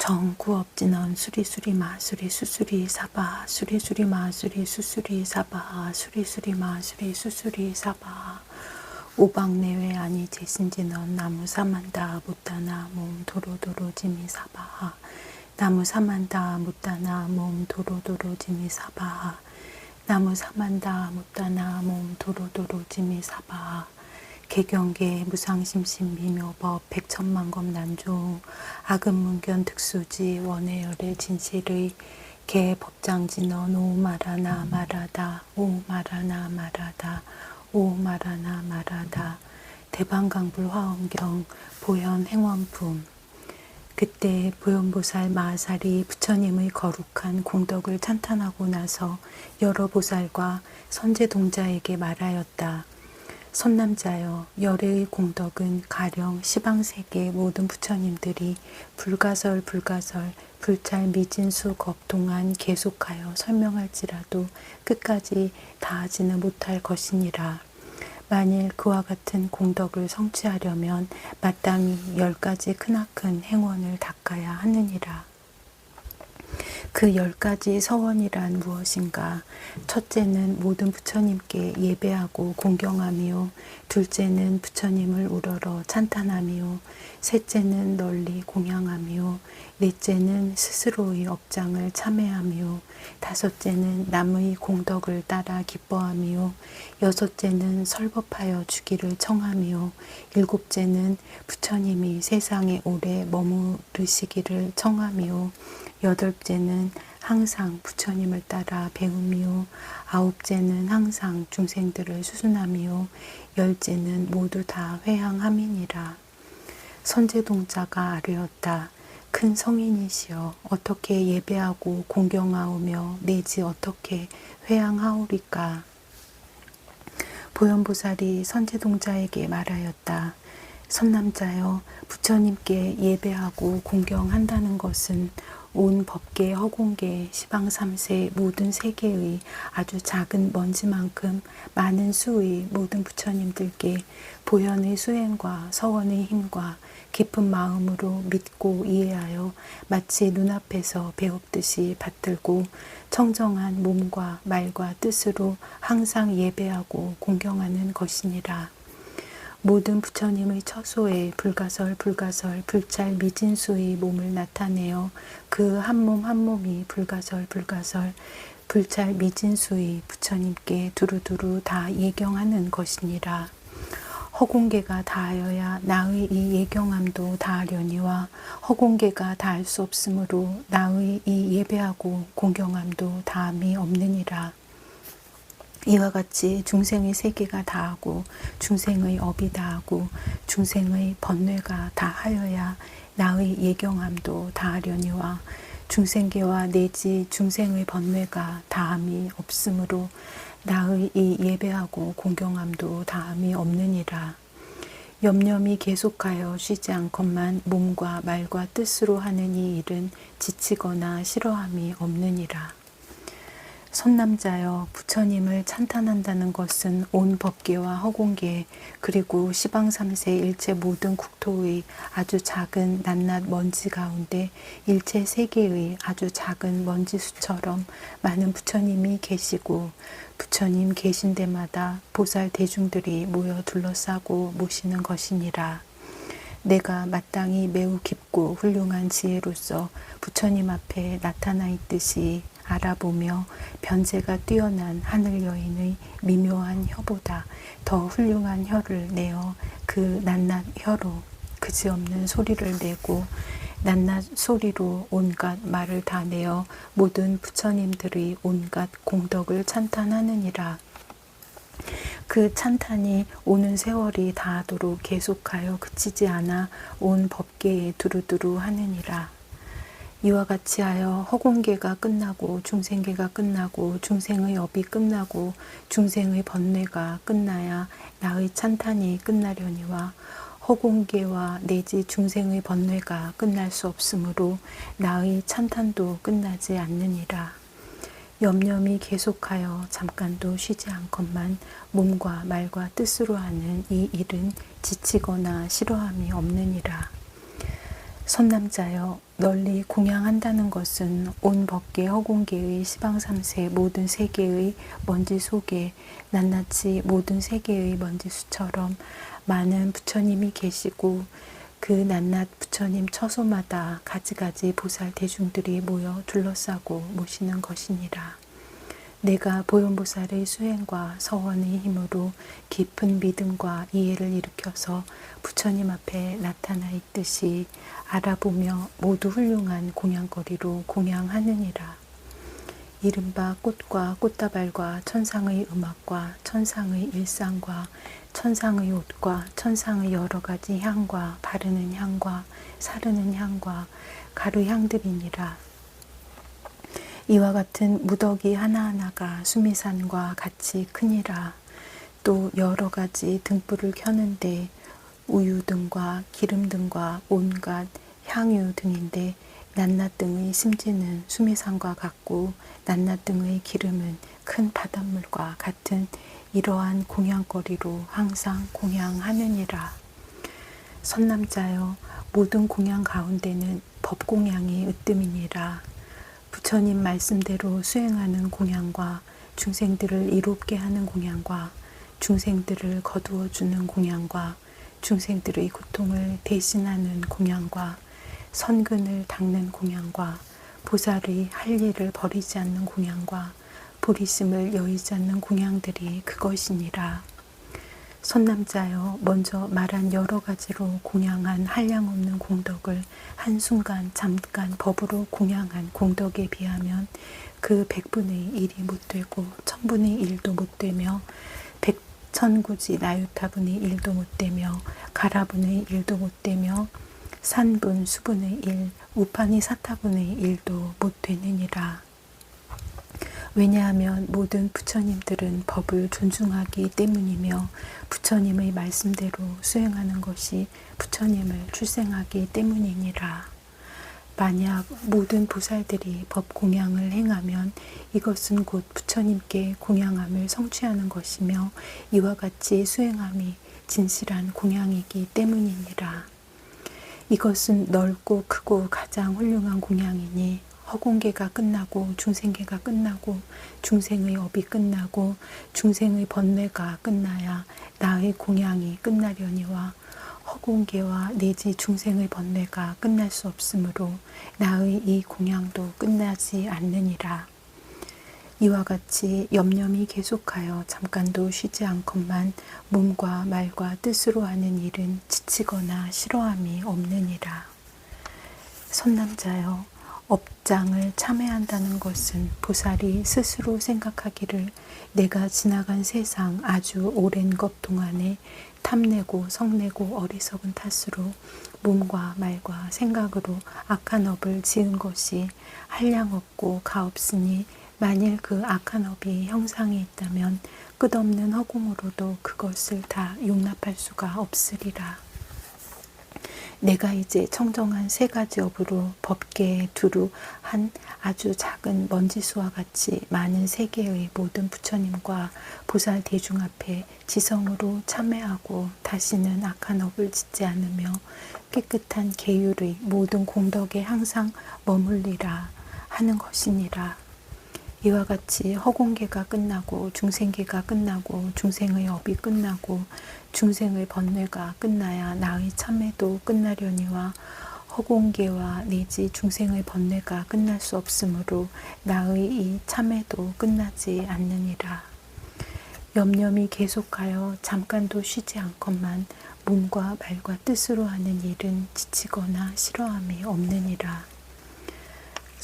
정구업진언 수리수리 마수리 수수리 사바 수리수리 마수리 수수리 사바 수리수리 마수리 수수리 사바 오방내외 아니 제신진언 나무사만다 못다나 몸 도로도로 지미 사바 나무사만다 못다나 몸 도로도로 지미 사바 나무사만다 못다나 몸 도로도로 지미 사바 개경계 무상심심 미묘법 백천만검 난종 악은문견 특수지 원해열의 진실의 개법장진언 오마라나 마라다 오마라나 마라다 오마라나 마라다 대방강불 화엄경 보현 행원품 그때 보현보살 마하살이 부처님의 거룩한 공덕을 찬탄하고 나서 여러 보살과 선제동자에게 말하였다. 선남자여, 열의 공덕은 가령 시방세계 모든 부처님들이 불가설 불찰 미진수 겁 동안 계속하여 설명할지라도 끝까지 다하지는 못할 것이니라. 만일 그와 같은 공덕을 성취하려면 마땅히 10가지 크나큰 행원을 닦아야 하느니라. 그 10가지 서원이란 무엇인가? 첫째는 모든 부처님께 예배하고 공경하며, 둘째는 부처님을 우러러 찬탄하며, 셋째는 널리 공양하며, 넷째는 스스로의 업장을 참회하며, 다섯째는 남의 공덕을 따라 기뻐하며, 여섯째는 설법하여 주기를 청하며, 일곱째는 부처님이 세상에 오래 머무르시기를 청하며, 여덟째는 항상 부처님을 따라 배우며, 아홉째는 항상 중생들을 수순하며, 열째는 모두 다 회향함이니라. 선제동자가 아뢰었다. 큰 성인이시여, 어떻게 예배하고 공경하오며 내지 어떻게 회향하오리까? 보현보살이 선제동자에게 말하였다. 선남자여, 부처님께 예배하고 공경한다는 것은 온 법계, 허공계, 시방 3세 모든 세계의 아주 작은 먼지만큼 많은 수의 모든 부처님들께 보현의 수행과 서원의 힘과 깊은 마음으로 믿고 이해하여 마치 눈앞에서 배웁듯이 받들고 청정한 몸과 말과 뜻으로 항상 예배하고 공경하는 것이니라. 모든 부처님의 처소에 불가설 불찰 미진수의 몸을 나타내어 그 한 몸 한 몸이 불가설 불찰 미진수의 부처님께 두루두루 다 예경하는 것이니라. 허공계가 다하여야 나의 이 예경함도 다하려니와 허공계가 다할 수 없으므로 나의 이 예배하고 공경함도 다함이 없느니라. 이와 같이 중생의 세계가 다하고 중생의 업이 다하고 중생의 번뇌가 다하여야 나의 예경함도 다하려니와 중생계와 내지 중생의 번뇌가 다함이 없으므로 나의 이 예배하고 공경함도 다함이 없느니라. 염염이 계속하여 쉬지 않건만 몸과 말과 뜻으로 하는 이 일은 지치거나 싫어함이 없느니라. 선남자여, 부처님을 찬탄한다는 것은 온 법계와 허공계 그리고 시방 3세 일체 모든 국토의 아주 작은 낱낱 먼지 가운데 일체 세계의 아주 작은 먼지수처럼 많은 부처님이 계시고 부처님 계신 데마다 보살 대중들이 모여 둘러싸고 모시는 것이니라. 내가 마땅히 매우 깊고 훌륭한 지혜로서 부처님 앞에 나타나 있듯이 알아보며 변제가 뛰어난 하늘 여인의 미묘한 혀보다 더 훌륭한 혀를 내어 그 낱낱 혀로 그지없는 소리를 내고 낱낱 소리로 온갖 말을 다 내어 모든 부처님들의 온갖 공덕을 찬탄하느니라. 그 찬탄이 오는 세월이 다하도록 계속하여 그치지 않아 온 법계에 두루두루 하느니라. 이와 같이 하여 허공계가 끝나고 중생계가 끝나고 중생의 업이 끝나고 중생의 번뇌가 끝나야 나의 찬탄이 끝나려니와 허공계와 내지 중생의 번뇌가 끝날 수 없으므로 나의 찬탄도 끝나지 않느니라. 염염이 계속하여 잠깐도 쉬지 않건만 몸과 말과 뜻으로 하는 이 일은 지치거나 싫어함이 없느니라. 선남자여, 널리 공양한다는 것은 온 법계 허공계의 시방 3세 모든 세계의 먼지 속에 낱낱이 모든 세계의 먼지 수처럼 많은 부처님이 계시고 그 낱낱 부처님 처소마다 가지가지 보살 대중들이 모여 둘러싸고 모시는 것이니라. 내가 보현보살의 수행과 서원의 힘으로 깊은 믿음과 이해를 일으켜서 부처님 앞에 나타나 있듯이 알아보며 모두 훌륭한 공양거리로 공양하느니라. 이른바 꽃과 꽃다발과 천상의 음악과 천상의 일상과 천상의 옷과 천상의 여러 가지 향과 바르는 향과 사르는 향과 가루향들이니라. 이와 같은 무더기 하나하나가 수미산과 같이 크니라. 또 여러 가지 등불을 켜는데 우유 등과 기름 등과 온갖 향유 등인데 낱낱 등의 심지는 수미산과 같고 낱낱 등의 기름은 큰 바닷물과 같은 이러한 공양거리로 항상 공양하느니라. 선남자여, 모든 공양 가운데는 법공양이 으뜸이니라. 부처님 말씀대로 수행하는 공양과 중생들을 이롭게 하는 공양과 중생들을 거두어주는 공양과 중생들의 고통을 대신하는 공양과 선근을 닦는 공양과 보살의 할 일을 버리지 않는 공양과 보리심을 여의지 않는 공양들이 그것이니라. 선남자여, 먼저 말한 여러 가지로 공양한 한량없는 공덕을 한순간 잠깐 법으로 공양한 공덕에 비하면 그 100분의 1이 못되고 1000분의 1도 못되며 백천구지 나유타분의 1도 못되며 가라분의 1도 못되며 산분 수분의 1, 우파니 사타분의 1도 못되느니라. 왜냐하면 모든 부처님들은 법을 존중하기 때문이며 부처님의 말씀대로 수행하는 것이 부처님을 출생하기 때문이니라. 만약 모든 보살들이 법 공양을 행하면 이것은 곧 부처님께 공양함을 성취하는 것이며 이와 같이 수행함이 진실한 공양이기 때문이니라. 이것은 넓고 크고 가장 훌륭한 공양이니 허공계가 끝나고 중생계가 끝나고 중생의 업이 끝나고 중생의 번뇌가 끝나야 나의 공양이 끝나려니와 허공계와 내지 중생의 번뇌가 끝날 수 없으므로 나의 이 공양도 끝나지 않느니라. 이와 같이 염념이 계속하여 잠깐도 쉬지 않건만 몸과 말과 뜻으로 하는 일은 지치거나 싫어함이 없느니라. 선남자여, 업장을 참회한다는 것은 보살이 스스로 생각하기를 내가 지나간 세상 아주 오랜 것 동안에 탐내고 성내고 어리석은 탓으로 몸과 말과 생각으로 악한 업을 지은 것이 한량없고 가없으니 만일 그 악한 업이 형상이 있다면 끝없는 허공으로도 그것을 다 용납할 수가 없으리라. 내가 이제 청정한 3가지 업으로 법계에 두루 한 아주 작은 먼지수와 같이 많은 세계의 모든 부처님과 보살 대중 앞에 지성으로 참회하고 다시는 악한 업을 짓지 않으며 깨끗한 계율의 모든 공덕에 항상 머물리라 하는 것이니라. 이와 같이 허공계가 끝나고 중생계가 끝나고 중생의 업이 끝나고 중생의 번뇌가 끝나야 나의 참회도 끝나려니와 허공계와 내지 중생의 번뇌가 끝날 수 없으므로 나의 이 참회도 끝나지 않느니라. 염념이 계속하여 잠깐도 쉬지 않건만 몸과 말과 뜻으로 하는 일은 지치거나 싫어함이 없느니라.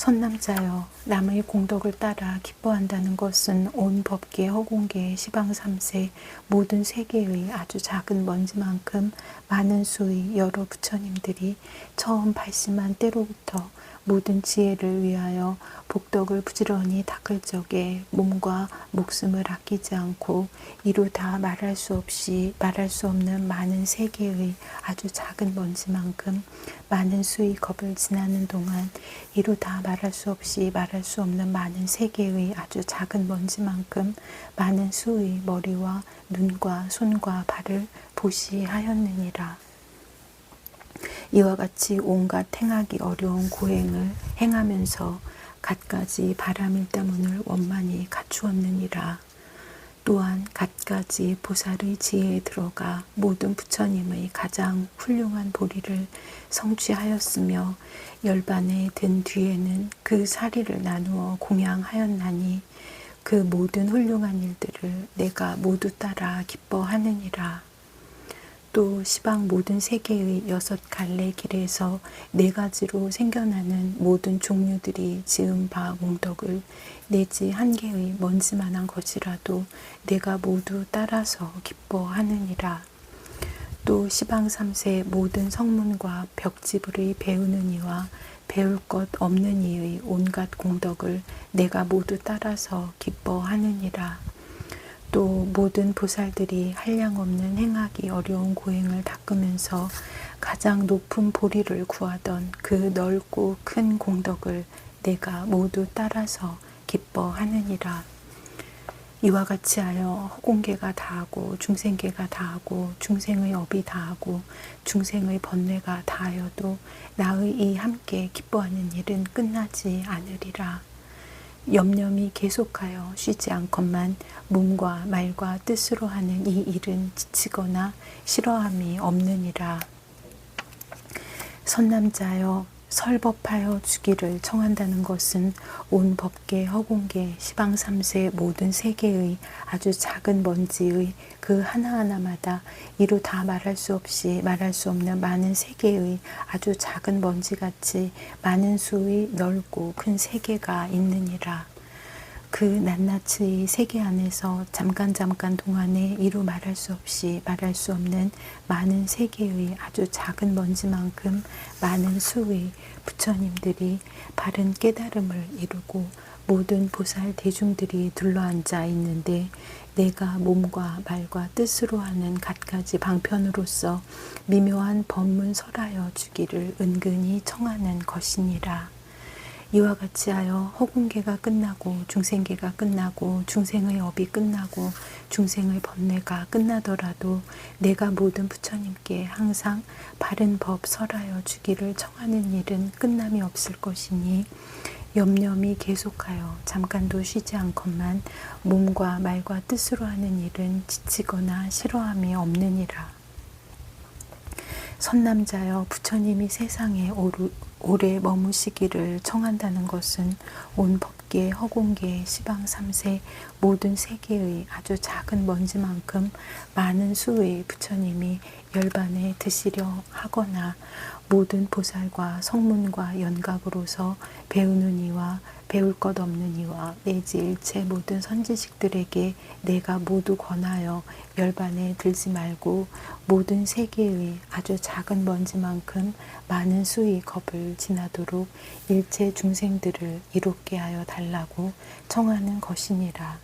선남자여, 남의 공덕을 따라 기뻐한다는 것은 온 법계 허공계 시방 3세 모든 세계의 아주 작은 먼지만큼 많은 수의 여러 부처님들이 처음 발심한 때로부터 모든 지혜를 위하여 복덕을 부지런히 닦을 적에 몸과 목숨을 아끼지 않고 이루 다 말할 수 없이 말할 수 없는 많은 세계의 아주 작은 먼지만큼 많은 수의 겁을 지나는 동안 이루 다 말할 수 없이 말할 수 없는 많은 세계의 아주 작은 먼지만큼 많은 수의 머리와 눈과 손과 발을 보시하였느니라. 이와 같이 온갖 행하기 어려운 고행을 행하면서 갖가지 바람일다문을 원만히 갖추었느니라. 또한 갖가지 보살의 지혜에 들어가 모든 부처님의 가장 훌륭한 보리를 성취하였으며 열반에 든 뒤에는 그 사리를 나누어 공양하였나니 그 모든 훌륭한 일들을 내가 모두 따라 기뻐하느니라. 또 시방 모든 세계의 6갈래 길에서 4가지로 생겨나는 모든 종류들이 지은 바 공덕을 내지 한 개의 먼지만한 것이라도 내가 모두 따라서 기뻐하느니라. 또 시방 3세 모든 성문과 벽지불의 배우는 이와 배울 것 없는 이의 온갖 공덕을 내가 모두 따라서 기뻐하느니라. 또 모든 보살들이 한량없는 행하기 어려운 고행을 닦으면서 가장 높은 보리를 구하던 그 넓고 큰 공덕을 내가 모두 따라서 기뻐하느니라. 이와 같이 하여 허공계가 다하고 중생계가 다하고 중생의 업이 다하고 중생의 번뇌가 다하여도 나의 이 함께 기뻐하는 일은 끝나지 않으리라. 염념이 계속하여 쉬지 않건만 몸과 말과 뜻으로 하는 이 일은 지치거나 싫어함이 없느니라. 선남자여 설법하여 주기를 청한다는 것은 온 법계 허공계 시방 3세 모든 세계의 아주 작은 먼지의 그 하나하나마다 이루 다 말할 수 없이 말할 수 없는 많은 세계의 아주 작은 먼지같이 많은 수의 넓고 큰 세계가 있느니라. 그 낱낱의 세계 안에서 잠깐 동안에 이루 말할 수 없이 말할 수 없는 많은 세계의 아주 작은 먼지만큼 많은 수의 부처님들이 바른 깨달음을 이루고 모든 보살 대중들이 둘러앉아 있는데 내가 몸과 말과 뜻으로 하는 갖가지 방편으로서 미묘한 법문 설하여 주기를 은근히 청하는 것이니라. 이와 같이 하여 허공계가 끝나고 중생계가 끝나고 중생의 업이 끝나고 중생의 번뇌가 끝나더라도 내가 모든 부처님께 항상 바른 법 설하여 주기를 청하는 일은 끝남이 없을 것이니 염념이 계속하여 잠깐도 쉬지 않건만 몸과 말과 뜻으로 하는 일은 지치거나 싫어함이 없느니라. 선남자여 부처님이 세상에 오래 머무시기를 청한다는 것은 온 법계 허공계 시방 3세 모든 세계의 아주 작은 먼지만큼 많은 수의 부처님이 열반에 드시려 하거나 모든 보살과 성문과 연각으로서 배우는 이와 배울 것 없는 이와 내지 일체 모든 선지식들에게 내가 모두 권하여 열반에 들지 말고 모든 세계의 아주 작은 먼지만큼 많은 수의 겁을 지나도록 일체 중생들을 이롭게 하여 달라고 청하는 것이니라.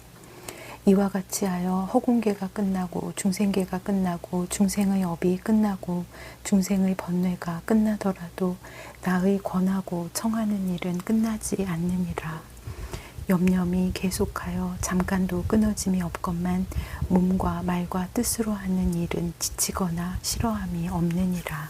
이와 같이 하여 허공계가 끝나고 중생계가 끝나고 중생의 업이 끝나고 중생의 번뇌가 끝나더라도 나의 권하고 청하는 일은 끝나지 않느니라. 염념이 계속하여 잠깐도 끊어짐이 없건만 몸과 말과 뜻으로 하는 일은 지치거나 싫어함이 없느니라.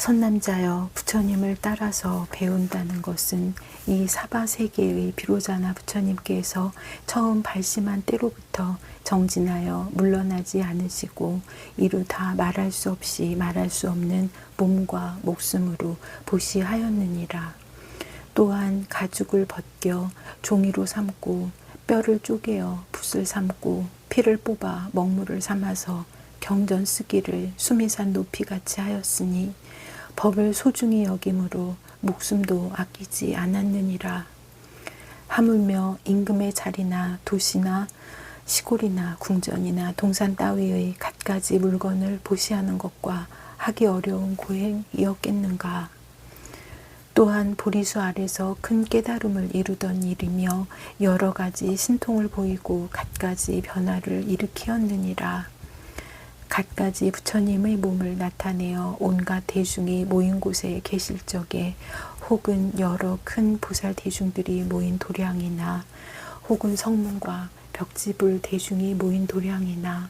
선남자여 부처님을 따라서 배운다는 것은 이 사바세계의 비로자나 부처님께서 처음 발심한 때로부터 정진하여 물러나지 않으시고 이루 다 말할 수 없이 말할 수 없는 몸과 목숨으로 보시하였느니라. 또한 가죽을 벗겨 종이로 삼고 뼈를 쪼개어 붓을 삼고 피를 뽑아 먹물을 삼아서 경전 쓰기를 수미산 높이같이 하였으니 법을 소중히 여김으로 목숨도 아끼지 않았느니라. 하물며 임금의 자리나 도시나 시골이나 궁전이나 동산 따위의 갖가지 물건을 보시하는 것과 하기 어려운 고행이었겠는가. 또한 보리수 아래서 큰 깨달음을 이루던 일이며 여러 가지 신통을 보이고 갖가지 변화를 일으키었느니라. 갖가지 부처님의 몸을 나타내어 온갖 대중이 모인 곳에 계실 적에 혹은 여러 큰 보살 대중들이 모인 도량이나 혹은 성문과 벽지불 대중이 모인 도량이나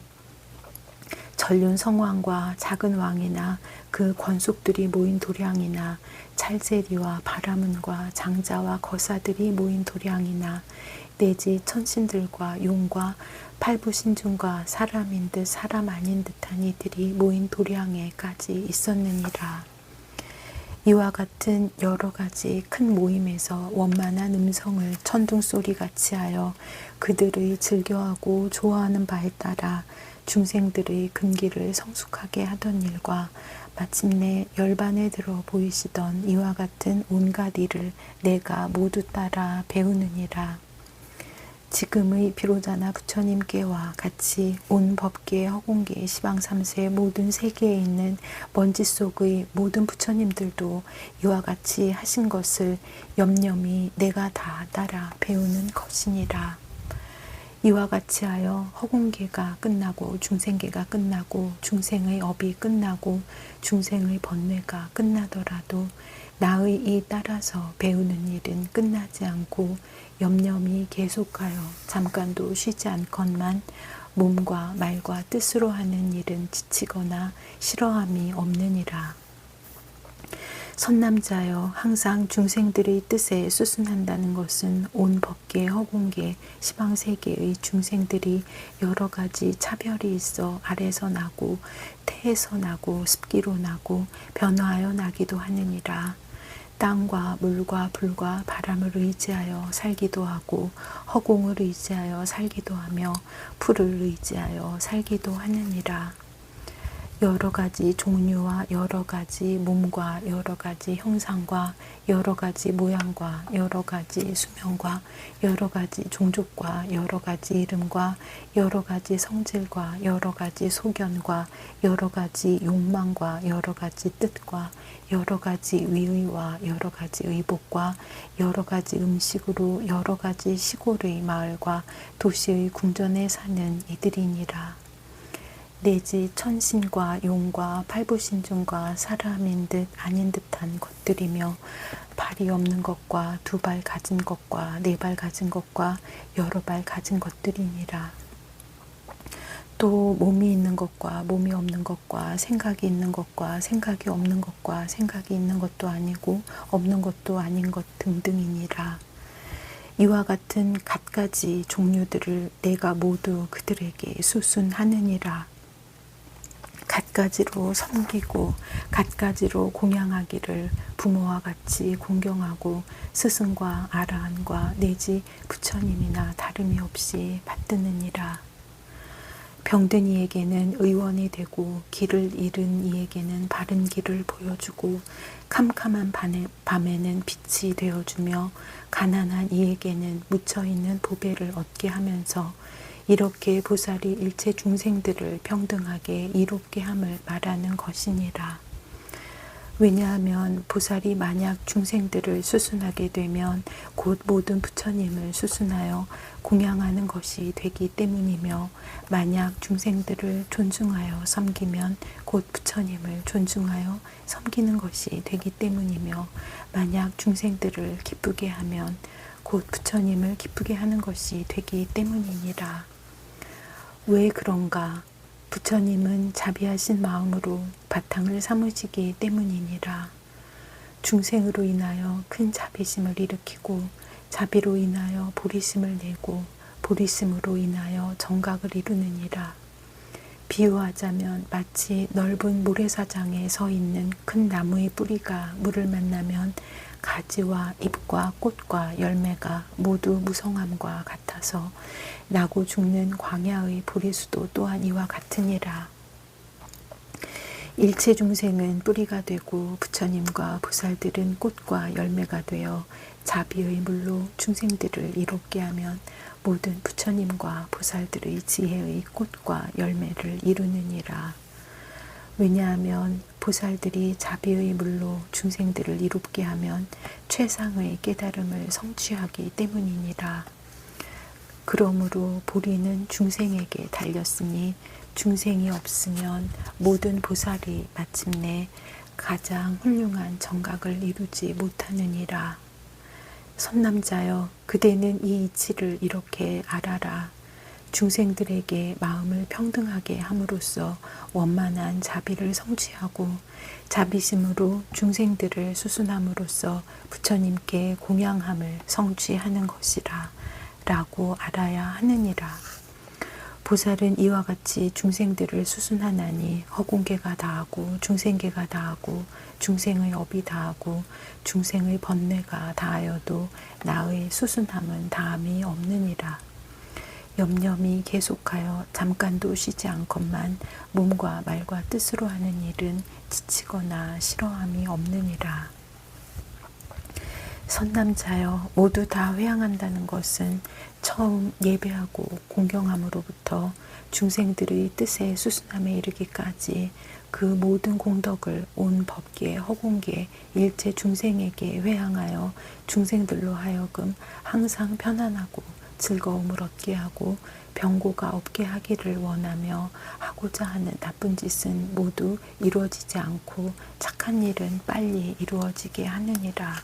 전륜 성왕과 작은 왕이나 그 권속들이 모인 도량이나 찰제리와 바라문과 장자와 거사들이 모인 도량이나 내지 천신들과 용과 팔부신중과 사람인 듯 사람 아닌 듯한 이들이 모인 도량에까지 있었느니라. 이와 같은 여러 가지 큰 모임에서 원만한 음성을 천둥소리같이 하여 그들의 즐겨하고 좋아하는 바에 따라 중생들의 근기를 성숙하게 하던 일과 마침내 열반에 들어 보이시던 이와 같은 온갖 일을 내가 모두 따라 배우느니라. 지금의 비로자나 부처님께와 같이 온 법계, 허공계, 시방삼세 모든 세계에 있는 먼지 속의 모든 부처님들도 이와 같이 하신 것을 염염이 내가 다 따라 배우는 것이니라. 이와 같이 하여 허공계가 끝나고 중생계가 끝나고 중생의 업이 끝나고 중생의 번뇌가 끝나더라도 나의 이 따라서 배우는 일은 끝나지 않고 염염이 계속하여 잠깐도 쉬지 않건만 몸과 말과 뜻으로 하는 일은 지치거나 싫어함이 없느니라. 선남자여, 항상 중생들의 뜻에 수순한다는 것은 온 법계, 허공계, 시방세계의 중생들이 여러 가지 차별이 있어 아래서 나고 태에서 나고 습기로 나고 변화하여 나기도 하느니라. 땅과 물과 불과 바람을 의지하여 살기도 하고 허공을 의지하여 살기도 하며 풀을 의지하여 살기도 하느니라. 여러 가지 종류와 여러 가지 몸과 여러 가지 형상과 여러 가지 모양과 여러 가지 수명과 여러 가지 종족과 여러 가지 이름과 여러 가지 성질과 여러 가지 소견과 여러 가지 욕망과 여러 가지 뜻과 여러 가지 위의와 여러 가지 의복과 여러 가지 음식으로 여러 가지 시골의 마을과 도시의 궁전에 사는 이들이니라. 내지 천신과 용과 팔부신중과 사람인 듯 아닌 듯한 것들이며 발이 없는 것과 두 발 가진 것과 네 발 가진 것과 여러 발 가진 것들이니라. 또 몸이 있는 것과 몸이 없는 것과 생각이 있는 것과 생각이 없는 것과 생각이 있는 것도 아니고 없는 것도 아닌 것 등등이니라. 이와 같은 갖가지 종류들을 내가 모두 그들에게 수순하느니라. 갖가지로 섬기고 갖가지로 공양하기를 부모와 같이 공경하고 스승과 아라한과 내지 부처님이나 다름이 없이 받드느니라. 병든 이에게는 의원이 되고 길을 잃은 이에게는 바른 길을 보여주고 캄캄한 밤에는 빛이 되어주며 가난한 이에게는 묻혀있는 보배를 얻게 하면서 이렇게 보살이 일체 중생들을 평등하게 이롭게 함을 말하는 것이니라. 왜냐하면 보살이 만약 중생들을 수순하게 되면 곧 모든 부처님을 수순하여 공양하는 것이 되기 때문이며 만약 중생들을 존중하여 섬기면 곧 부처님을 존중하여 섬기는 것이 되기 때문이며 만약 중생들을 기쁘게 하면 곧 부처님을 기쁘게 하는 것이 되기 때문이니라. 왜 그런가? 부처님은 자비하신 마음으로 바탕을 삼으시기 때문이니라. 중생으로 인하여 큰 자비심을 일으키고 자비로 인하여 보리심을 내고 보리심으로 인하여 정각을 이루느니라. 비유하자면 마치 넓은 모래사장에 서 있는 큰 나무의 뿌리가 물을 만나면 가지와 잎과 꽃과 열매가 모두 무성함과 같아서 나고 죽는 광야의 보리수도 또한 이와 같으니라. 일체 중생은 뿌리가 되고 부처님과 보살들은 꽃과 열매가 되어 자비의 물로 중생들을 이롭게 하면 모든 부처님과 보살들의 지혜의 꽃과 열매를 이루느니라. 왜냐하면 보살들이 자비의 물로 중생들을 이롭게 하면 최상의 깨달음을 성취하기 때문이니라. 그러므로 보리는 중생에게 달렸으니 중생이 없으면 모든 보살이 마침내 가장 훌륭한 정각을 이루지 못하느니라. 선남자여, 그대는 이 이치를 이렇게 알아라. 중생들에게 마음을 평등하게 함으로써 원만한 자비를 성취하고 자비심으로 중생들을 수순함으로써 부처님께 공양함을 성취하는 것이라 라고 알아야 하느니라. 보살은 이와 같이 중생들을 수순하나니 허공계가 다하고 중생계가 다하고 중생의 업이 다하고 중생의 번뇌가 다하여도 나의 수순함은 다함이 없느니라. 염염이 계속하여 잠깐도 쉬지 않건만 몸과 말과 뜻으로 하는 일은 지치거나 싫어함이 없느니라. 선남자여, 모두 다 회양한다는 것은 처음 예배하고 공경함으로부터 중생들의 뜻의 수순함에 이르기까지 그 모든 공덕을 온 법계, 허공계, 일체 중생에게 회양하여 중생들로 하여금 항상 편안하고 즐거움을 얻게 하고 병고가 없게 하기를 원하며 하고자 하는 나쁜 짓은 모두 이루어지지 않고 착한 일은 빨리 이루어지게 하느니라.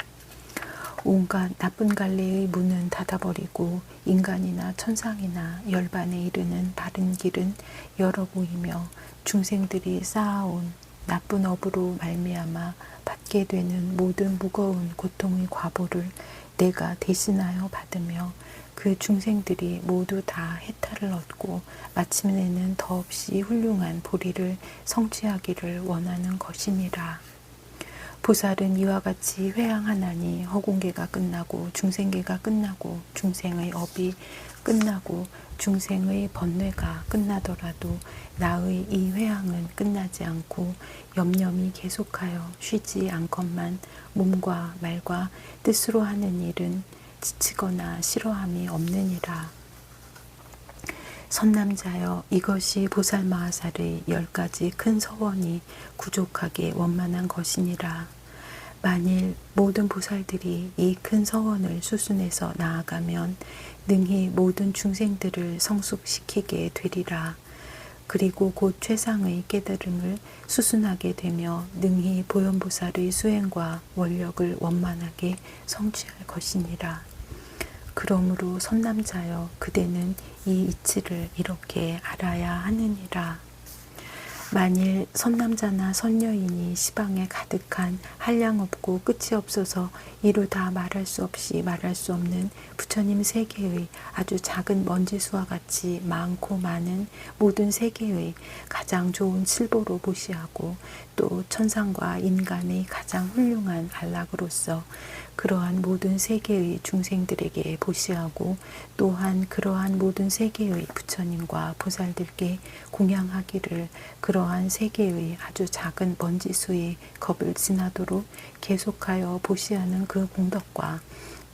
온갖 나쁜 갈래의 문은 닫아버리고 인간이나 천상이나 열반에 이르는 바른 길은 열어 보이며 중생들이 쌓아온 나쁜 업으로 말미암아 받게 되는 모든 무거운 고통의 과보를 내가 대신하여 받으며 그 중생들이 모두 다 해탈을 얻고 마침내는 더없이 훌륭한 보리를 성취하기를 원하는 것이니라. 보살은 이와 같이 회양하나니 허공계가 끝나고 중생계가 끝나고 중생의 업이 끝나고 중생의 번뇌가 끝나더라도 나의 이 회양은 끝나지 않고 염염이 계속하여 쉬지 않건만 몸과 말과 뜻으로 하는 일은 지치거나 싫어함이 없느니라. 선남자여, 이것이 보살마하살의 10가지 큰 서원이 구족하게 원만한 것이니라. 만일 모든 보살들이 이 큰 서원을 수순해서 나아가면 능히 모든 중생들을 성숙시키게 되리라. 그리고 곧 최상의 깨달음을 수순하게 되며 능히 보현보살의 수행과 원력을 원만하게 성취할 것이니라. 그러므로 선남자여, 그대는 이 이치를 이렇게 알아야 하느니라. 만일 선남자나 선녀인이 시방에 가득한 한량 없고 끝이 없어서 이루 다 말할 수 없이 말할 수 없는 부처님 세계의 아주 작은 먼지수와 같이 많고 많은 모든 세계의 가장 좋은 칠보로 보시하고 또 천상과 인간의 가장 훌륭한 안락으로서 그러한 모든 세계의 중생들에게 보시하고 또한 그러한 모든 세계의 부처님과 보살들께 공양하기를 그러한 세계의 아주 작은 먼지수의 겁을 지나도록 계속하여 보시하는 그 공덕과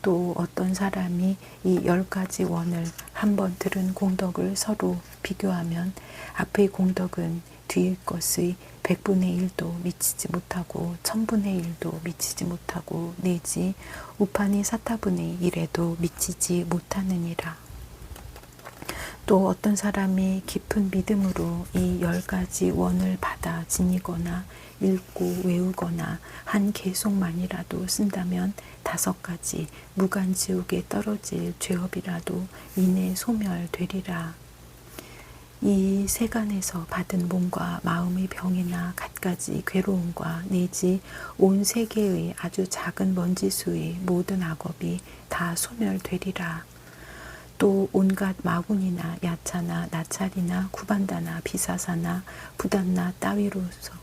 또 어떤 사람이 이 10가지 원을 한번 들은 공덕을 서로 비교하면 앞의 공덕은 뒤의 것의 100분의 1도 미치지 못하고 1000분의 1도 미치지 못하고 내지 우파니 사타분의 1에도 미치지 못하느니라. 또 어떤 사람이 깊은 믿음으로 이 10가지 원을 받아 지니거나 읽고 외우거나 한 개송만이라도 쓴다면 5가지 무간지옥에 떨어질 죄업이라도 이내 소멸되리라. 이 세간에서 받은 몸과 마음의 병이나 갖가지 괴로움과 내지 온 세계의 아주 작은 먼지수의 모든 악업이 다 소멸되리라. 또 온갖 마군이나 야차나 나찰이나 구반다나 비사사나 부단나 따위로서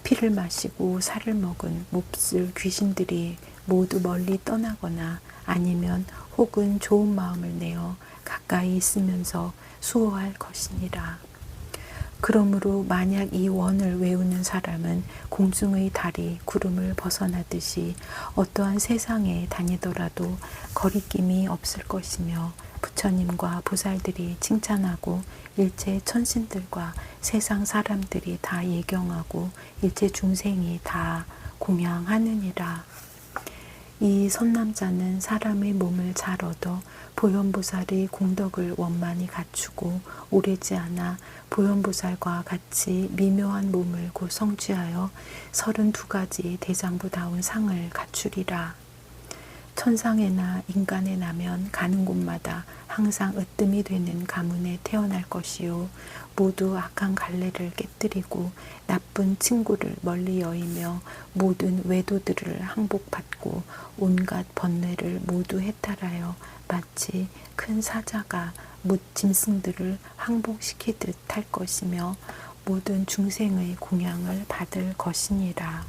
피를 마시고 살을 먹은 몹쓸 귀신들이 모두 멀리 떠나거나 아니면 혹은 좋은 마음을 내어 가까이 있으면서 수호할 것이니라. 그러므로 만약 이 원을 외우는 사람은 공중의 달이 구름을 벗어나듯이 어떠한 세상에 다니더라도 거리낌이 없을 것이며 부처님과 보살들이 칭찬하고 일체 천신들과 세상 사람들이 다 예경하고 일체 중생이 다 공양하느니라. 이 선남자는 사람의 몸을 잘 얻어 보현보살의 공덕을 원만히 갖추고 오래지 않아 보현보살과 같이 미묘한 몸을 곧 성취하여 32가지 대장부다운 상을 갖추리라. 천상에나 인간에 나면 가는 곳마다 항상 으뜸이 되는 가문에 태어날 것이요. 모두 악한 갈래를 깨뜨리고 나쁜 친구를 멀리 여의며 모든 외도들을 항복받고 온갖 번뇌를 모두 해탈하여 마치 큰 사자가 뭇 짐승들을 항복시키듯 할 것이며 모든 중생의 공양을 받을 것이니라.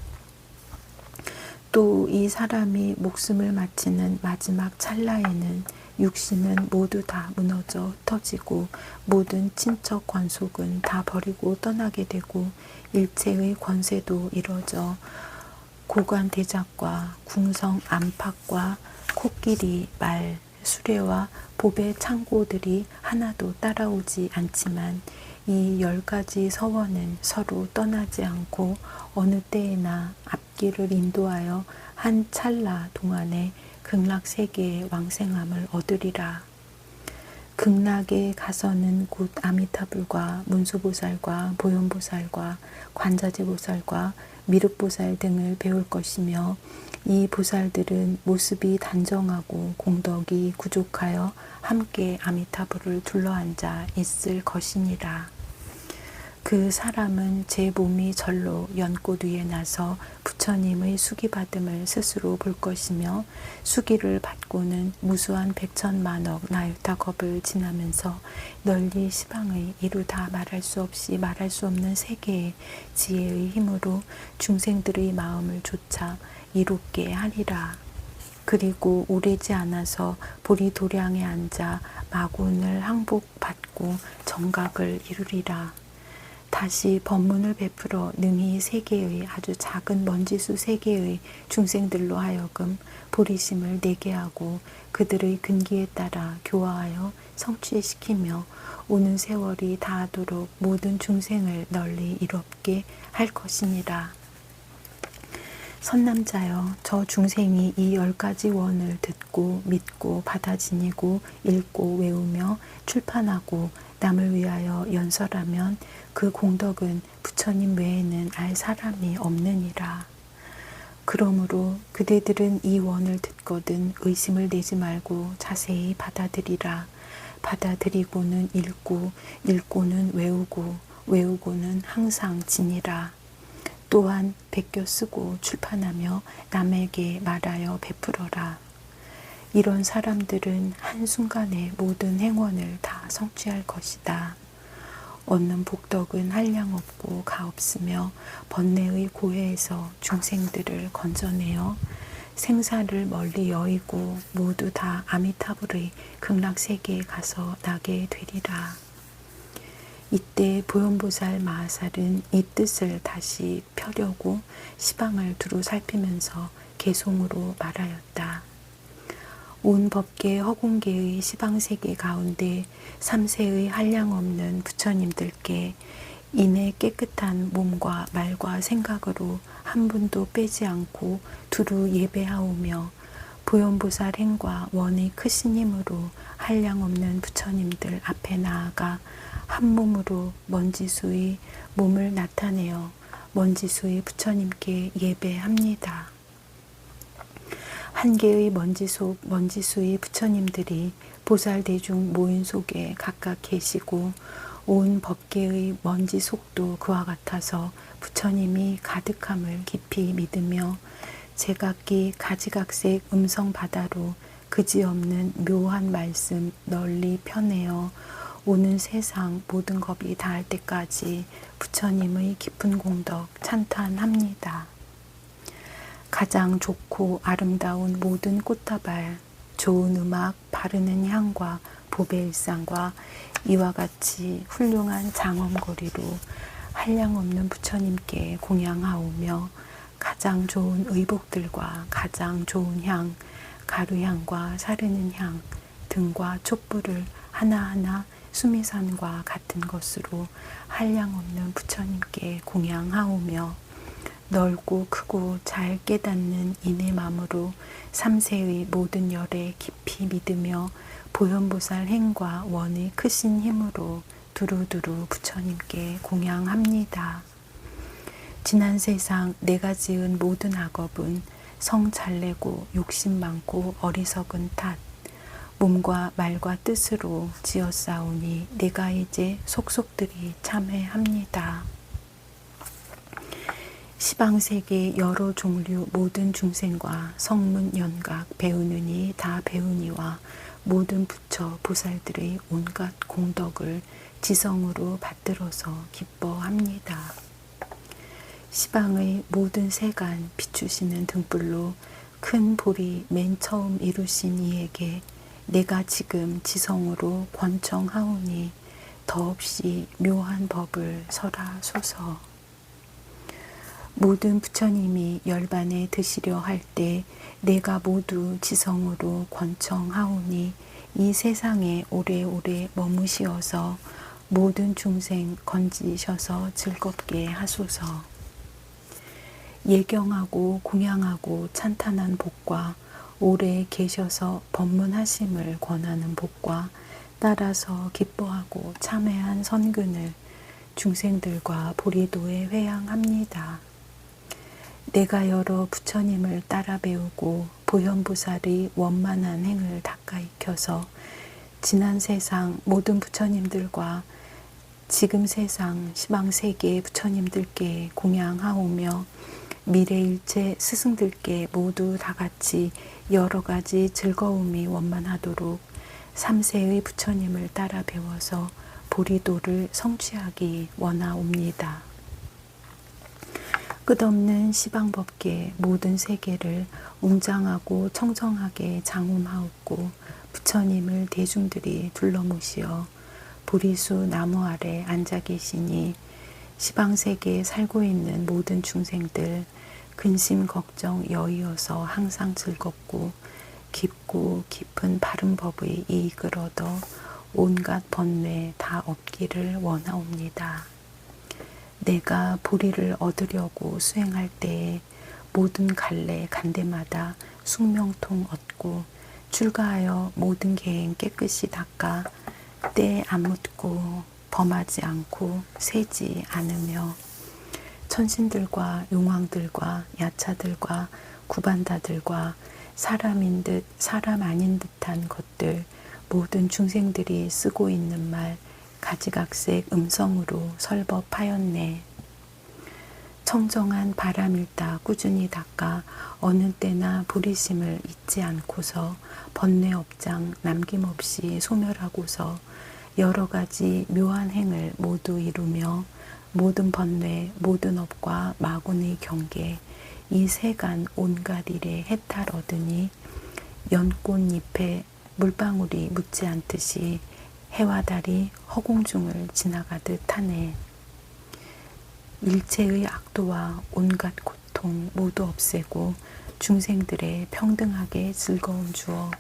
또 이 사람이 목숨을 마치는 마지막 찰나에는 육신은 모두 다 무너져 흩어지고 모든 친척 관속은 다 버리고 떠나게 되고 일체의 권세도 이뤄져 고관 대작과 궁성 안팎과 코끼리, 말, 수레와 보배 창고들이 하나도 따라오지 않지만 이 10가지 서원은 서로 떠나지 않고 어느 때에나 앞길을 인도하여 한 찰나 동안에 극락세계의 왕생함을 얻으리라. 극락에 가서는 곧 아미타불과 문수보살과 보현보살과 관자재보살과 미륵보살 등을 배울 것이며 이 보살들은 모습이 단정하고 공덕이 구족하여 함께 아미타불을 둘러앉아 있을 것이니라. 그 사람은 제 몸이 절로 연꽃 위에 나서 부처님의 수기받음을 스스로 볼 것이며 수기를 받고는 무수한 백천만억 나유타겁을 지나면서 널리 시방의 이루다 말할 수 없이 말할 수 없는 세계의 지혜의 힘으로 중생들의 마음을 좇아 이롭게 하리라. 그리고 오래지 않아서 보리도량에 앉아 마군을 항복받고 정각을 이루리라. 다시 법문을 베풀어 능히 세계의 아주 작은 먼지수 세계의 중생들로 하여금 보리심을 내게 하고 그들의 근기에 따라 교화하여 성취시키며 오는 세월이 다하도록 모든 중생을 널리 이롭게 할 것이니라. 선남자여, 저 중생이 이 10가지 원을 듣고 믿고 받아 지니고 읽고 외우며 출판하고 남을 위하여 연설하면 그 공덕은 부처님 외에는 알 사람이 없느니라. 그러므로 그대들은 이 원을 듣거든 의심을 내지 말고 자세히 받아들이라. 받아들이고는 읽고 읽고는 외우고 외우고는 항상 지니라. 또한 베껴 쓰고 출판하며 남에게 말하여 베풀어라. 이런 사람들은 한순간에 모든 행원을 다 성취할 것이다. 얻는 복덕은 한량 없고 가없으며 번뇌의 고해에서 중생들을 건져내어 생사를 멀리 여의고 모두 다 아미타불의 극락세계에 가서 나게 되리라. 이때 보현보살 마하살은 이 뜻을 다시 펴려고 시방을 두루 살피면서 개송으로 말하였다. 온 법계 허공계의 시방세계 가운데 삼세의 한량없는 부처님들께 인의 깨끗한 몸과 말과 생각으로 한 분도 빼지 않고 두루 예배하오며 보현보살 행과 원의 크신 힘으로 한량없는 부처님들 앞에 나아가 한 몸으로 먼지수의 몸을 나타내어 먼지수의 부처님께 예배합니다. 한 개의 먼지수의 부처님들이 보살대중 모인 속에 각각 계시고 온 법계의 먼지 속도 그와 같아서 부처님이 가득함을 깊이 믿으며 제각기 가지각색 음성 바다로 그지없는 묘한 말씀 널리 펴내어 오는 세상 모든 겁이 닿을 때까지 부처님의 깊은 공덕 찬탄합니다. 가장 좋고 아름다운 모든 꽃다발, 좋은 음악, 바르는 향과 보배일상과 이와 같이 훌륭한 장엄거리로 한량없는 부처님께 공양하오며 가장 좋은 의복들과 가장 좋은 향, 가루향과 사르는 향 등과 촛불을 하나하나 수미산과 같은 것으로 한량없는 부처님께 공양하오며 넓고 크고 잘 깨닫는 이내 마음으로 삼세의 모든 열에 깊이 믿으며 보현보살 행과 원의 크신 힘으로 두루두루 부처님께 공양합니다. 지난 세상 내가 지은 모든 악업은 성 잘내고 욕심 많고 어리석은 탓 몸과 말과 뜻으로 지었사오니 내가 이제 속속들이 참회합니다. 시방세계 여러 종류 모든 중생과 성문 연각 배우느니 다 배우니와 모든 부처 보살들의 온갖 공덕을 지성으로 받들어서 기뻐합니다. 시방의 모든 세간 비추시는 등불로 큰 보리 맨 처음 이루신 이에게 내가 지금 지성으로 권청하오니 더없이 묘한 법을 설하소서. 모든 부처님이 열반에 드시려 할 때 내가 모두 지성으로 권청하오니 이 세상에 오래오래 머무시어서 모든 중생 건지셔서 즐겁게 하소서. 예경하고 공양하고 찬탄한 복과 오래 계셔서 법문하심을 권하는 복과 따라서 기뻐하고 참회한 선근을 중생들과 보리도에 회양합니다. 내가 여러 부처님을 따라 배우고 보현보살의 원만한 행을 닦아 익혀서 지난 세상 모든 부처님들과 지금 세상 시방세계의 부처님들께 공양하오며 미래 일체 스승들께 모두 다같이 여러가지 즐거움이 원만하도록 3세의 부처님을 따라 배워서 보리도를 성취하기 원하옵니다. 끝없는 시방법계 모든 세계를 웅장하고 청정하게 장엄하옵고 부처님을 대중들이 둘러모시어 보리수 나무 아래 앉아 계시니 시방세계에 살고 있는 모든 중생들 근심 걱정 여의어서 항상 즐겁고 깊고 깊은 바른 법의 이익을 얻어 온갖 번뇌 다 없기를 원하옵니다. 내가 보리를 얻으려고 수행할 때에 모든 갈래 간대마다 숙명통 얻고 출가하여 모든 계행 깨끗이 닦아 때 안 묻고 범하지 않고 세지 않으며 천신들과 용왕들과 야차들과 구반다들과 사람인 듯 사람 아닌 듯한 것들 모든 중생들이 쓰고 있는 말 가지각색 음성으로 설법하였네. 청정한 바람일다 꾸준히 닦아 어느 때나 보리심을 잊지 않고서 번뇌 업장 남김없이 소멸하고서 여러 가지 묘한 행을 모두 이루며 모든 번뇌 모든 업과 마군의 경계 이 세간 온갖 일에 해탈 얻으니 연꽃잎에 물방울이 묻지 않듯이 해와 달이 허공중을 지나가듯 하네. 일체의 악도와 온갖 고통 모두 없애고 중생들의 평등하게 즐거움 주어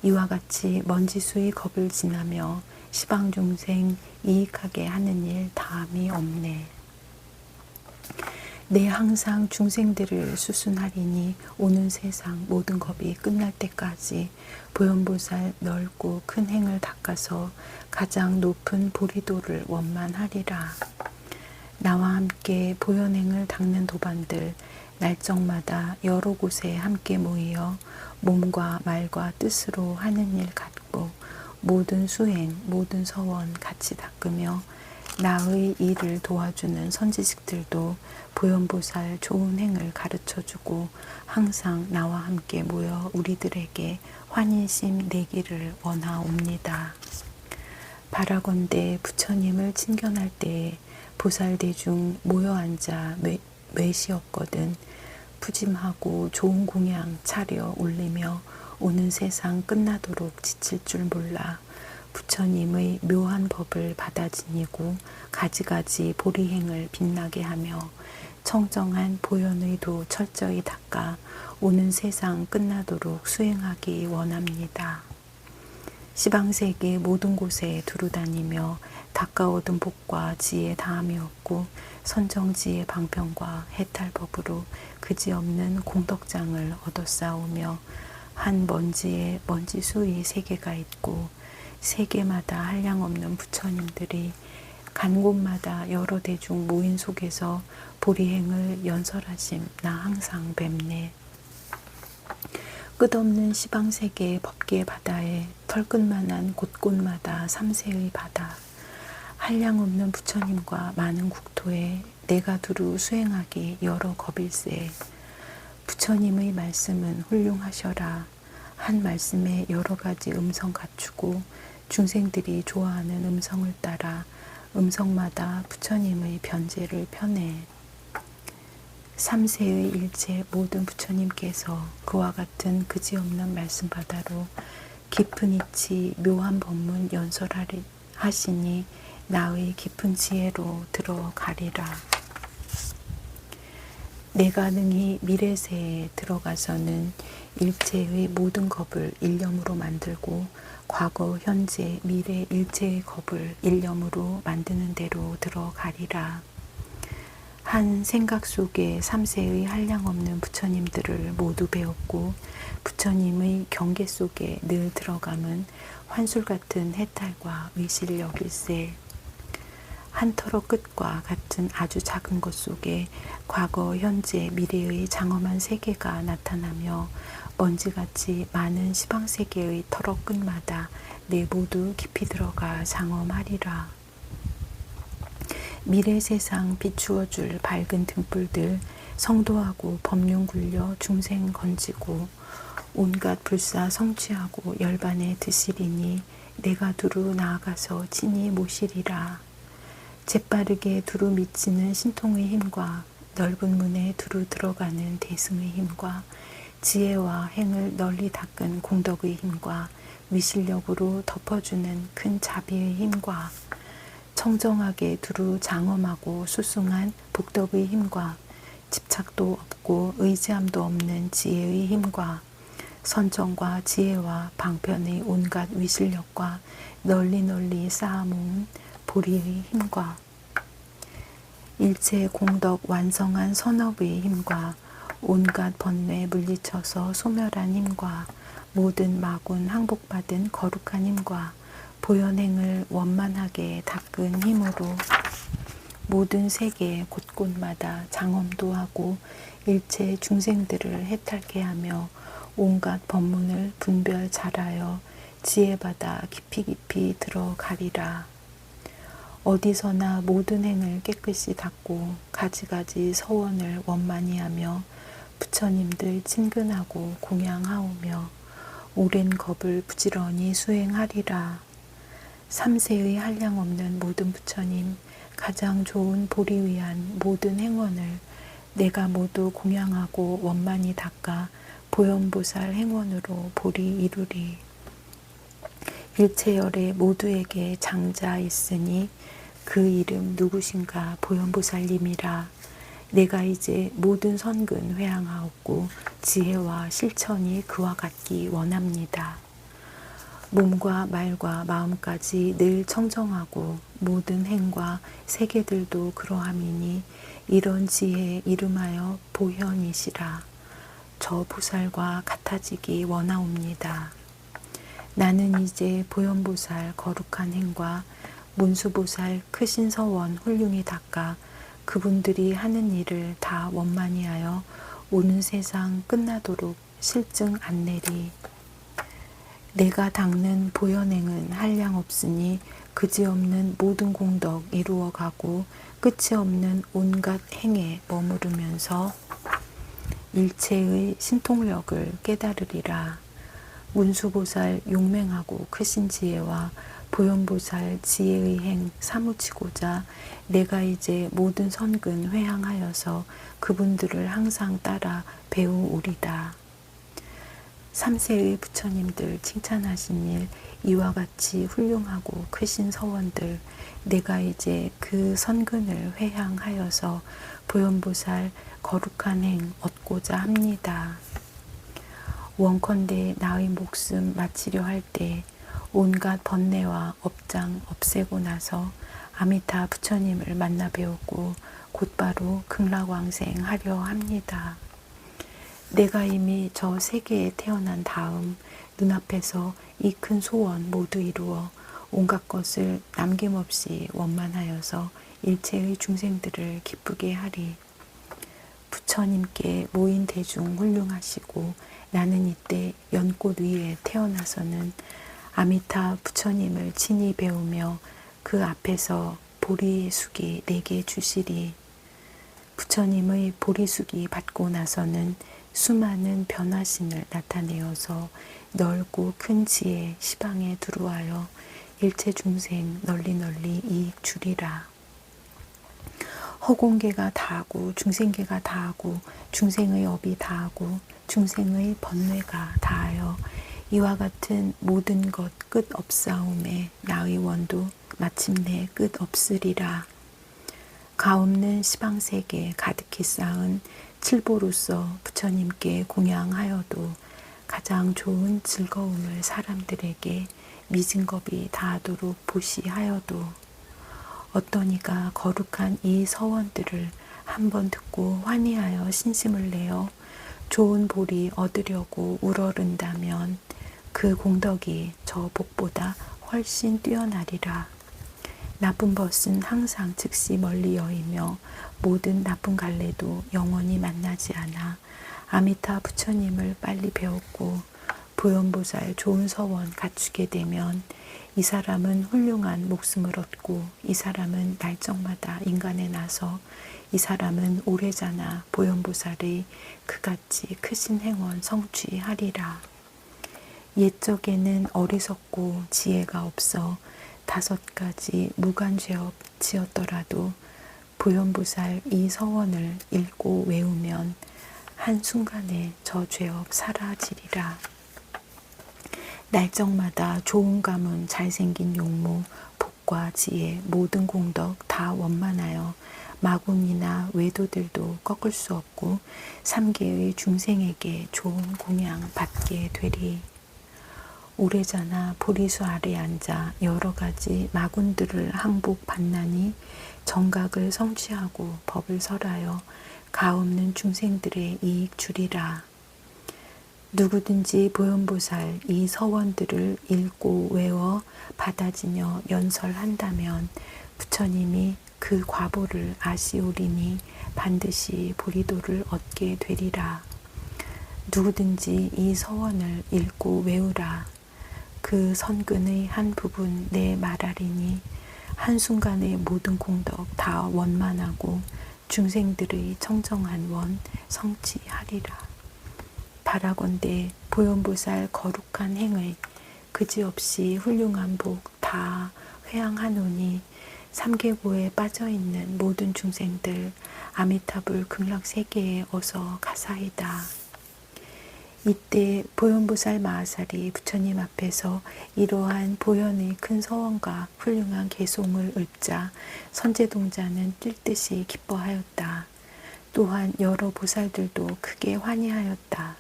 이와 같이 먼지수의 겁을 지나며 시방중생 이익하게 하는 일 다함이 없네. 내 항상 중생들을 수순하리니 오는 세상 모든 겁이 끝날 때까지 보현보살 넓고 큰 행을 닦아서 가장 높은 보리도를 원만하리라. 나와 함께 보현행을 닦는 도반들 날정마다 여러 곳에 함께 모이어 몸과 말과 뜻으로 하는 일 같고 모든 수행, 모든 서원 같이 닦으며 나의 일을 도와주는 선지식들도 보현보살 좋은 행을 가르쳐주고 항상 나와 함께 모여 우리들에게 환인심 내기를 원하옵니다. 바라건대 부처님을 친견할 때에 보살대중 모여 앉아 뇌시었거든 푸짐하고 좋은 공양 차려 올리며 오는 세상 끝나도록 지칠 줄 몰라 부처님의 묘한 법을 받아 지니고 가지가지 보리행을 빛나게 하며 청정한 보현의 도 철저히 닦아 오는 세상 끝나도록 수행하기 원합니다. 시방세계 모든 곳에 두루다니며 닦아 얻은 복과 지혜 다함이 없고 선정지의 방편과 해탈법으로 그지없는 공덕장을 얻어싸우며 한 먼지에 먼지수의 세계가 있고 세계마다 한량없는 부처님들이 간 곳마다 여러 대중 모인 속에서 보리행을 연설하심 나 항상 뵙네. 끝없는 시방세계의 법계 바다에 털끝만한 곳곳마다 삼세의 바다, 한량없는 부처님과 많은 국토에 내가 두루 수행하기 여러 겁일세. 부처님의 말씀은 훌륭하셔라. 한 말씀에 여러 가지 음성 갖추고 중생들이 좋아하는 음성을 따라 음성마다 부처님의 변제를 펴내. 삼세의 일체 모든 부처님께서 그와 같은 그지없는 말씀 바다로 깊은 이치 묘한 법문 연설하시니 나의 깊은 지혜로 들어가리라. 내가 능히 미래세에 들어가서는 일체의 모든 겁을 일념으로 만들고 과거, 현재, 미래 일체의 겁을 일념으로 만드는 대로 들어가리라. 한 생각 속에 삼세의 한량없는 부처님들을 모두 배웠고 부처님의 경계 속에 늘 들어감은 환술 같은 해탈과 의실력일세. 한 털어 끝과 같은 아주 작은 것 속에 과거, 현재, 미래의 장엄한 세계가 나타나며 먼지같이 많은 시방세계의 털어 끝마다 내 모두 깊이 들어가 장엄하리라. 미래 세상 비추어줄 밝은 등불들 성도하고 법륜 굴려 중생 건지고 온갖 불사 성취하고 열반에 드시리니 내가 두루 나아가서 친히 모시리라. 재빠르게 두루 미치는 신통의 힘과 넓은 문에 두루 들어가는 대승의 힘과 지혜와 행을 널리 닦은 공덕의 힘과 위실력으로 덮어주는 큰 자비의 힘과 청정하게 두루 장엄하고 수승한 복덕의 힘과 집착도 없고 의지함도 없는 지혜의 힘과 선정과 지혜와 방편의 온갖 위실력과 널리 쌓아모은 보리의 힘과 일체 공덕 완성한 선업의 힘과 온갖 번뇌 물리쳐서 소멸한 힘과 모든 마군 항복받은 거룩한 힘과 보현행을 원만하게 닦은 힘으로 모든 세계 곳곳마다 장엄도 하고 일체 중생들을 해탈케 하며 온갖 법문을 분별 잘하여 지혜받아 깊이 들어가리라. 어디서나 모든 행을 깨끗이 닦고 가지가지 서원을 원만히 하며 부처님들 친근하고 공양하오며 오랜 겁을 부지런히 수행하리라. 삼세의 한량없는 모든 부처님, 가장 좋은 보리 위한 모든 행원을 내가 모두 공양하고 원만히 닦아 보현보살 행원으로 보리 이루리. 일체열의 모두에게 장자 있으니 그 이름 누구신가 보현보살님이라. 내가 이제 모든 선근 회항하옵고 지혜와 실천이 그와 같기 원합니다. 몸과 말과 마음까지 늘 청정하고 모든 행과 세계들도 그러함이니 이런 지혜 이름하여 보현이시라. 저 보살과 같아지기 원하옵니다. 나는 이제 보현보살 거룩한 행과 문수보살 크신 서원 훌륭히 닦아 그분들이 하는 일을 다 원만히 하여 오는 세상 끝나도록 실증 안내리. 내가 닦는 보현행은 한량없으니 그지없는 모든 공덕 이루어가고 끝이 없는 온갖 행에 머무르면서 일체의 신통력을 깨달으리라. 문수보살 용맹하고 크신 지혜와 보현보살 지혜의 행 사무치고자 내가 이제 모든 선근 회항하여서 그분들을 항상 따라 배우오리다. 삼세의 부처님들 칭찬하신 일 이와 같이 훌륭하고 크신 서원들 내가 이제 그 선근을 회향하여서 보현보살 거룩한 행 얻고자 합니다. 원컨대 나의 목숨 마치려 할 때 온갖 번뇌와 업장 없애고 나서 아미타 부처님을 만나 배우고 곧바로 극락왕생 하려 합니다. 내가 이미 저 세계에 태어난 다음 눈앞에서 이 큰 소원 모두 이루어 온갖 것을 남김없이 원만하여서 일체의 중생들을 기쁘게 하리. 부처님께 모인 대중 훌륭하시고 나는 이때 연꽃 위에 태어나서는 아미타 부처님을 친히 배우며 그 앞에서 보리숙이 4개 주시리. 부처님의 보리숙이 받고 나서는 수많은 변화신을 나타내어서 넓고 큰 지혜 시방에 두루하여 일체 중생 널리 널리 이익 주리라. 허공계가 다하고 중생계가 다하고 중생의 업이 다하고 중생의 번뇌가 다하여 이와 같은 모든 것 끝 없사옴에 나의 원도 마침내 끝 없으리라. 가없는 시방세계 가득히 쌓은 칠보로서 부처님께 공양하여도 가장 좋은 즐거움을 사람들에게 미진겁이 다하도록 보시하여도 어떤 이가 거룩한 이 서원들을 한번 듣고 환희하여 신심을 내어 좋은 보리 얻으려고 우러른다면 그 공덕이 저 복보다 훨씬 뛰어나리라. 나쁜 벗은 항상 즉시 멀리 여이며 모든 나쁜 갈래도 영원히 만나지 않아 아미타 부처님을 빨리 배웠고 보현보살 좋은 서원 갖추게 되면 이 사람은 훌륭한 목숨을 얻고 이 사람은 날적마다 인간에 나서 이 사람은 오래자나 보현보살의 그같이 크신 행원 성취하리라. 옛적에는 어리석고 지혜가 없어 5가지 무간죄업 지었더라도 보현보살 이 서원을 읽고 외우면 한순간에 저 죄업 사라지리라. 날적마다 좋은 가문 잘생긴 용모 복과 지혜 모든 공덕 다 원만하여 마군이나 외도들도 꺾을 수 없고 3계의 중생에게 좋은 공양 받게 되리. 오래자나 보리수 아래 앉아 여러 가지 마군들을 항복받나니 정각을 성취하고 법을 설하여 가없는 중생들의 이익 주리라. 누구든지 보현보살 이 서원들을 읽고 외워 받아지며 연설한다면 부처님이 그 과보를 아시오리니 반드시 보리도를 얻게 되리라. 누구든지 이 서원을 읽고 외우라. 그 선근의 한 부분 내 말하리니 한순간의 모든 공덕 다 원만하고 중생들의 청정한 원 성취하리라. 바라건대 보현보살 거룩한 행을 그지없이 훌륭한 복 다 회항하노니 3계고에 빠져있는 모든 중생들 아미타불 극락세계에 어서 가사이다. 이때 보현보살 마하살이 부처님 앞에서 이러한 보현의 큰 서원과 훌륭한 개송을 읊자 선제동자는 뛸 듯이 기뻐하였다. 또한 여러 보살들도 크게 환희하였다.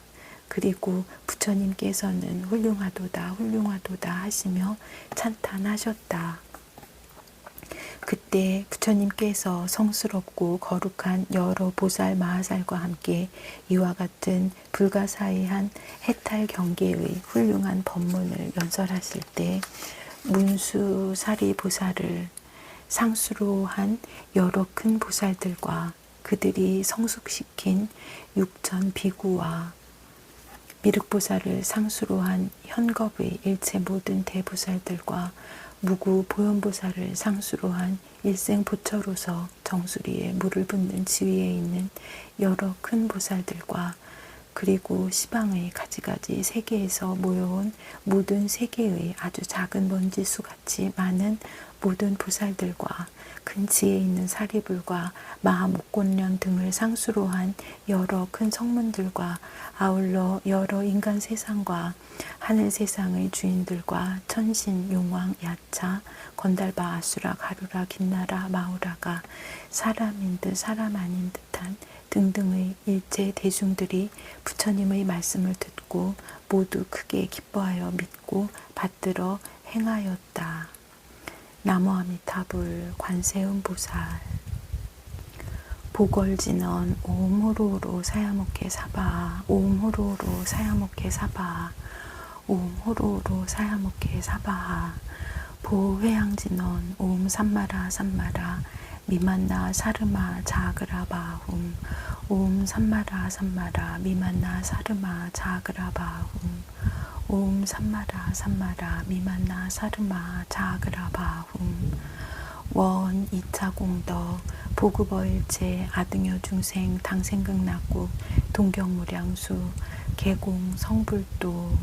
그리고 부처님께서는 훌륭하도다 훌륭하도다 하시며 찬탄하셨다. 그때 부처님께서 성스럽고 거룩한 여러 보살 마하살과 함께 이와 같은 불가사의한 해탈 경계의 훌륭한 법문을 연설하실 때 문수사리 보살을 상수로 한 여러 큰 보살들과 그들이 성숙시킨 6천 비구와 미륵보살을 상수로 한 현겁의 일체 모든 대보살들과 무구 보현보살을 상수로 한 일생부처로서 정수리에 물을 붓는 지위에 있는 여러 큰 보살들과 그리고 시방의 가지가지 세계에서 모여온 모든 세계의 아주 작은 먼지수 같이 많은 모든 보살들과 큰 지혜 있는 사리불과 마하목곤련 등을 상수로 한 여러 큰 성문들과 아울러 여러 인간 세상과 하늘 세상의 주인들과 천신, 용왕, 야차, 건달바, 아수라, 가루라, 긴나라, 마우라가 사람인 듯 사람 아닌 듯한 등등의 일체 대중들이 부처님의 말씀을 듣고 모두 크게 기뻐하여 믿고 받들어 행하였다. 나무아미타불 관세음보살 보걸진언 오음호로로 사야목해 사바 오음호로로 사야목해 사바 오음호로로 사야목해 사바 보회양진언 오음 삼마라 삼마라 미만나 사르마 자그라바훔 옴 삼마라 삼마라 미만나 사르마 자그라바훔 옴 삼마라 삼마라 미만나 사르마 자그라바훔 원 2차 공덕 보급어일체 아등여 중생 당생극 낙국 동경무량수 개공 성불도